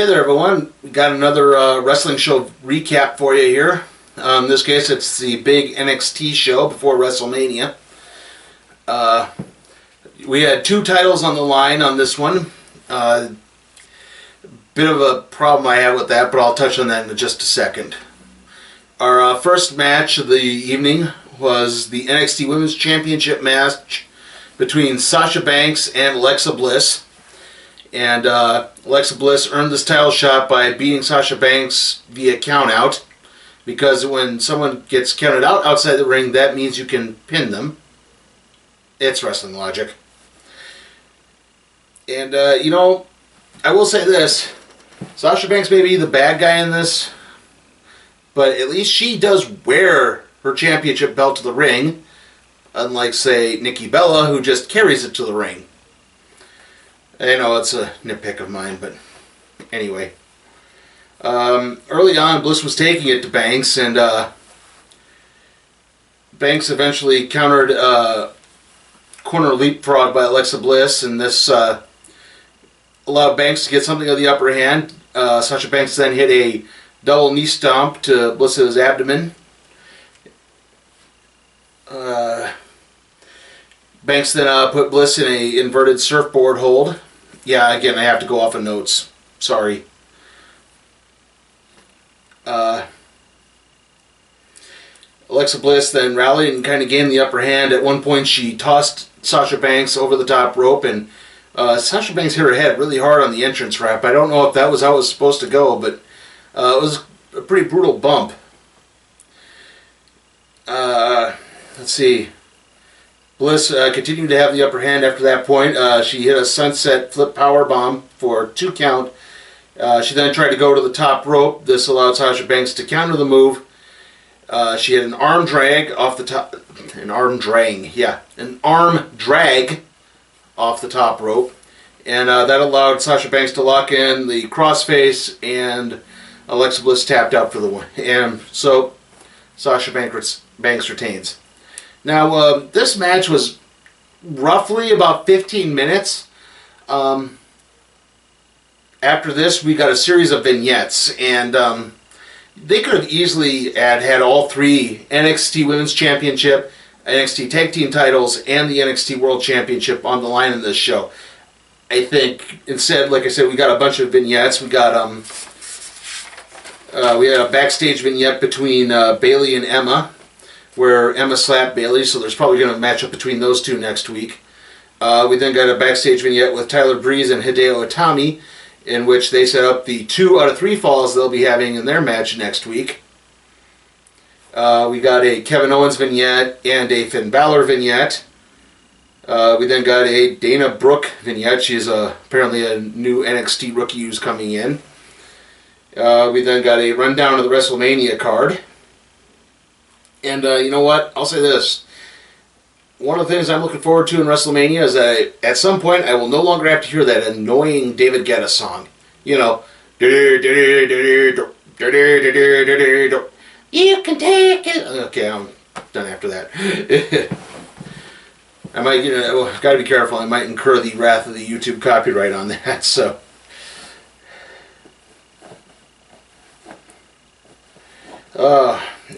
Hey there, everyone. We got another wrestling show recap for you here. In this case, it's the big NXT show before WrestleMania. We had two titles on the line on this one. Bit of a problem I had with that, but I'll touch on that in just a second. Our first match of the evening was the NXT Women's Championship match between Sasha Banks and Alexa Bliss. And Alexa Bliss earned this title shot by beating Sasha Banks via countout, because when someone gets counted out outside the ring, that means you can pin them. It's wrestling logic. And, I will say this. Sasha Banks may be the bad guy in this, but at least she does wear her championship belt to the ring, unlike, say, Nikki Bella, who just carries it to the ring. I know it's a nitpick of mine, but anyway. Early on, Bliss was taking it to Banks, and Banks eventually countered corner leapfrog by Alexa Bliss, and this allowed Banks to get something of the upper hand. Sasha Banks then hit a double knee stomp to Bliss's abdomen. Banks then put Bliss in a inverted surfboard hold. Yeah, again, I have to go off of notes. Sorry. Alexa Bliss then rallied and kind of gained the upper hand. At one point, she tossed Sasha Banks over the top rope, and Sasha Banks hit her head really hard on the entrance ramp. I don't know if that was how it was supposed to go, but it was a pretty brutal bump. Let's see. Bliss continued to have the upper hand after that point. She hit a sunset flip power bomb for 2 count. She then tried to go to the top rope. This allowed Sasha Banks to counter the move. She had an arm drag off the top. An arm drag off the top rope, and that allowed Sasha Banks to lock in the crossface, and Alexa Bliss tapped out for the win. And so Sasha Banks retains. Now, this match was roughly about 15 minutes. After this, we got a series of vignettes, and they could have easily had all three NXT Women's Championship, NXT Tag Team titles, and the NXT World Championship on the line in this show. I think instead, like I said, we got a bunch of vignettes. We got we had a backstage vignette between Bayley and Emma, where Emma slapped Bayley, so there's probably going to match up between those two next week. We then got a backstage vignette with Tyler Breeze and Hideo Itami, in which they set up the 2 out of 3 falls they'll be having in their match next week. We got a Kevin Owens vignette and a Finn Balor vignette. We then got a Dana Brooke vignette. She's apparently a new NXT rookie who's coming in. We then got a rundown of the WrestleMania card. And you know what? I'll say this. One of the things I'm looking forward to in WrestleMania is that at some point I will no longer have to hear that annoying David Guetta song. You know. You can take it. Okay, I'm done after that. I might, gotta be careful. I might incur the wrath of the YouTube copyright on that, so.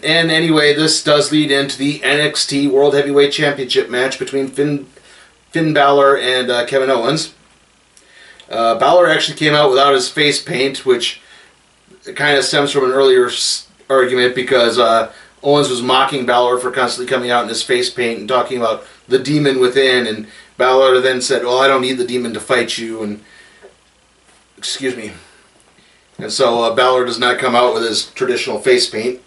And anyway, this does lead into the NXT World Heavyweight Championship match between Finn Balor and Kevin Owens. Balor actually came out without his face paint, which kind of stems from an earlier argument, because Owens was mocking Balor for constantly coming out in his face paint and talking about the demon within, and Balor then said, well, I don't need the demon to fight you, and excuse me. And so Balor does not come out with his traditional face paint.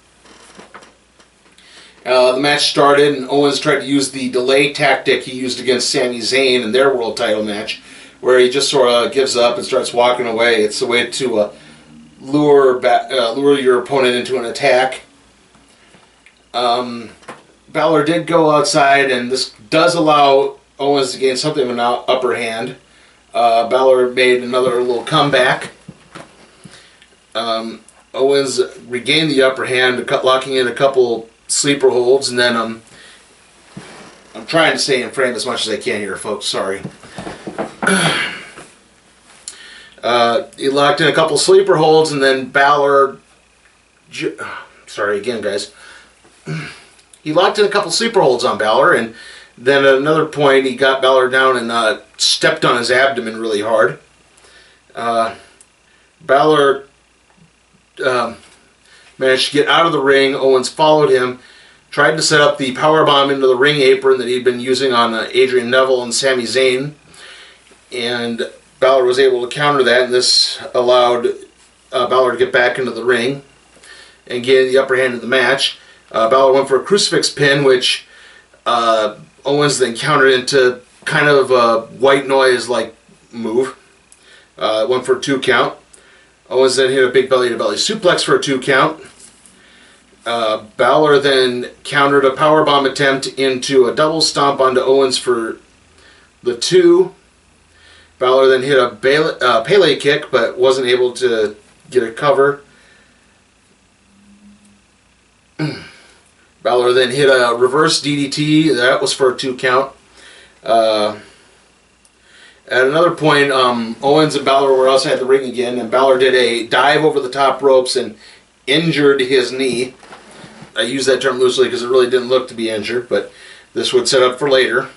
The match started, and Owens tried to use the delay tactic he used against Sami Zayn in their world title match, where he just sort of gives up and starts walking away. It's a way to lure your opponent into an attack. Balor did go outside, and this does allow Owens to gain something of an upper hand. Balor made another little comeback. Owens regained the upper hand, locking in a couple sleeper holds, and then I'm trying to stay in frame as much as I can here, folks. Sorry. He locked in a couple sleeper holds, and then Balor... Sorry again, guys. He locked in a couple sleeper holds on Balor, and then at another point he got Balor down and stepped on his abdomen really hard. Balor managed to get out of the ring. Owens followed him, tried to set up the powerbomb into the ring apron that he'd been using on Adrian Neville and Sami Zayn, and Balor was able to counter that, and this allowed Balor to get back into the ring and gain the upper hand of the match. Balor went for a crucifix pin, which Owens then countered into kind of a white noise-like move. Went for a 2 count. Owens then hit a big belly-to-belly suplex for a 2 count. Balor then countered a powerbomb attempt into a double stomp onto Owens for the 2. Balor then hit a Pele kick, but wasn't able to get a cover. Balor then hit a reverse DDT. That was for a 2 count. At another point, Owens and Balor were outside the ring again, and Balor did a dive over the top ropes and injured his knee. I use that term loosely because it really didn't look to be injured, but this would set up for later.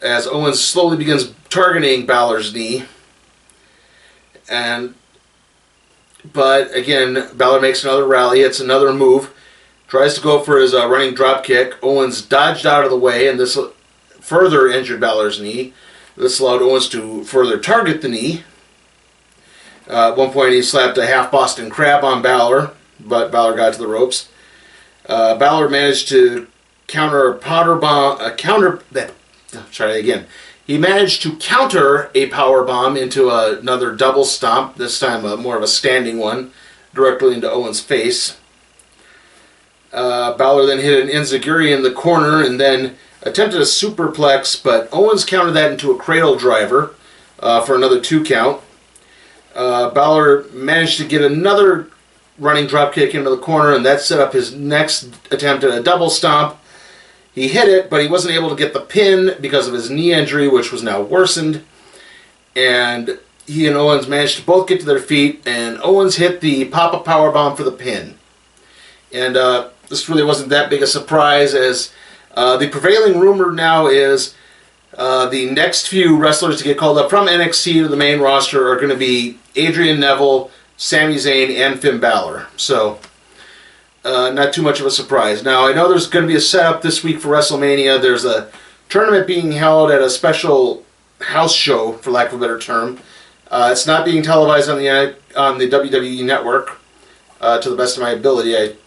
As Owens slowly begins targeting Balor's knee. But again, Balor makes another rally. It's another move. Tries to go for his running drop kick. Owens dodged out of the way, and this further injured Balor's knee. This allowed Owens to further target the knee. At one point, he slapped a half Boston Crab on Balor, but Balor got to the ropes. Balor managed to counter a power bomb. He managed to counter a power bomb into another double stomp. This time, more of a standing one, directly into Owens' face. Balor then hit an enziguri in the corner and then attempted a superplex, but Owens countered that into a cradle driver for another 2 count. Balor managed to get another running dropkick into the corner, and that set up his next attempt at a double stomp. He hit it, but he wasn't able to get the pin because of his knee injury, which was now worsened. And he and Owens managed to both get to their feet, and Owens hit the pop-up powerbomb for the pin. And this really wasn't that big a surprise, as the prevailing rumor now is the next few wrestlers to get called up from NXT to the main roster are going to be Adrian Neville, Sami Zayn, and Finn Balor. So, not too much of a surprise. Now, I know there's going to be a setup this week for WrestleMania. There's a tournament being held at a special house show, for lack of a better term. It's not being televised on the WWE Network, to the best of my ability.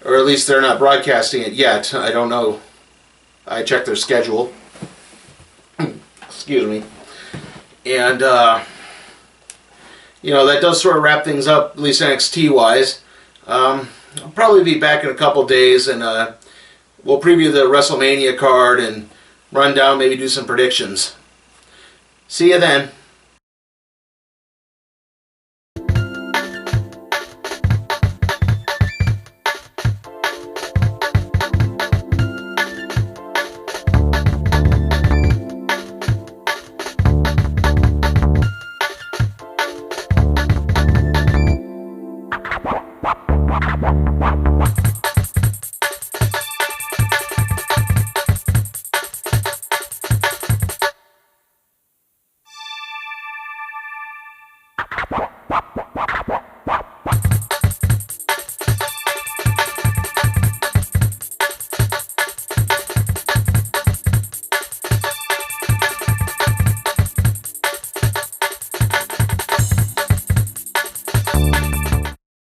Or at least they're not broadcasting it yet. I don't know. I checked their schedule. Excuse me. And, that does sort of wrap things up, at least NXT-wise. I'll probably be back in a couple days, and we'll preview the WrestleMania card and run down, maybe do some predictions. See you then.